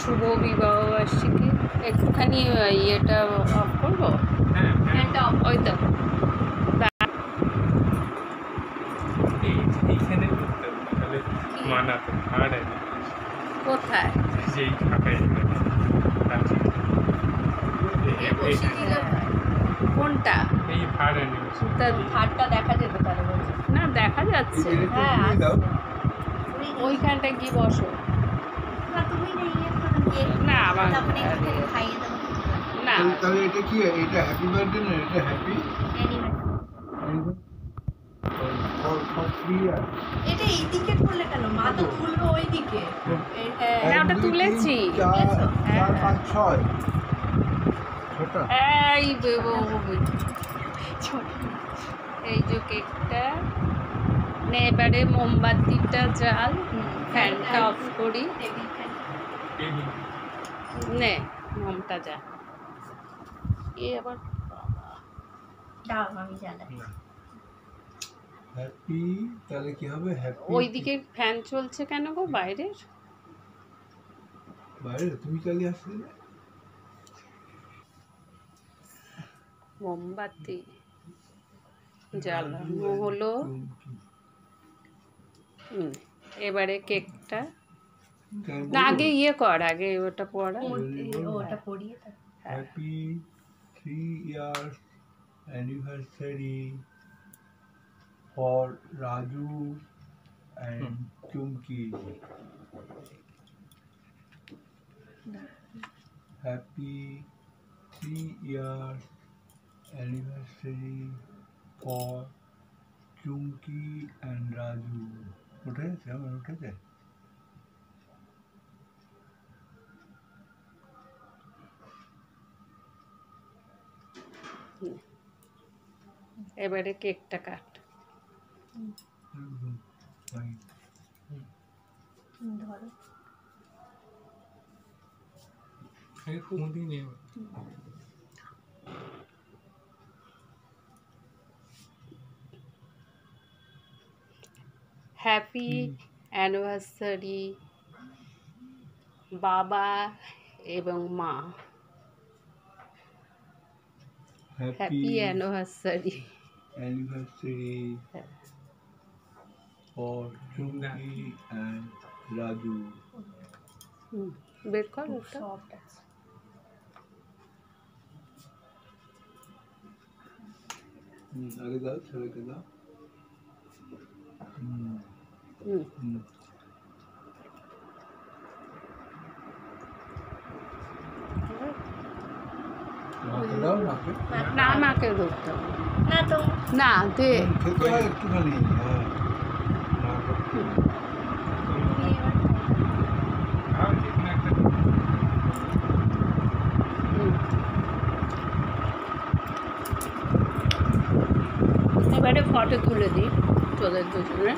শুভ বিবাহ বার্ষিকী। একটুখানি ইয়েটা অফ করবো, ফ্যানটা অফ। ওই তো এইখানে তাহলে মানাতে ভাড়া কোথায় যেই ফাঁকাই কোনটা এই ভাড়া নিয়েছে তা ভাতটা দেখা যেত তাহলে বলছে না দেখা যাচ্ছে। হ্যাঁ ওইখানটা কি বসো না আবার না তাহলে এটা কি এটা হ্যাপি বার্থডে না এটা হ্যাপি এটা এইদিকে করলে কেন? মা তো তুললো ওইদিকে। হ্যাঁ ওটা তুলেছি। 4 5 6 এই এই যে কেকটা নে, এবারে মোমবাতিটা জ্বাল, ফ্যানটা অফ করি, নে মোমটা যা। এ আবার দাও আমি জ্বালাই। হ্যাপি তাহলে কি হবে হ্যাপি ওইদিকে ফ্যান চলছে কেন গো বাইরের? বাইরে তুমি চালিয়ে আসলে মোমবাতি জ্বালানো হলো। এবারে কেকটা না আগে ইয়ে কর, আগে ওটা পড়া। ওটা পড়িয়ে happy 3 years anniversary for Raju and Chumki. Happy 3 years anniversary for Chumki and Raju. উঠে গেছে আমার উঠেছে এবারে কেকটা কাট। ধরো হ্যাপি অ্যানিভার্সারি বাবা এবং মা। Happy anniversary for Chumki and Raju. বের কর ওটা। সফট আছে। আগে দাও ছেলেকে দাও না মাকে ধরতে হবে না তো না দে খেতে হয় একটুখানি এবারে ফটো তুলে দিই তোদের দুজনে।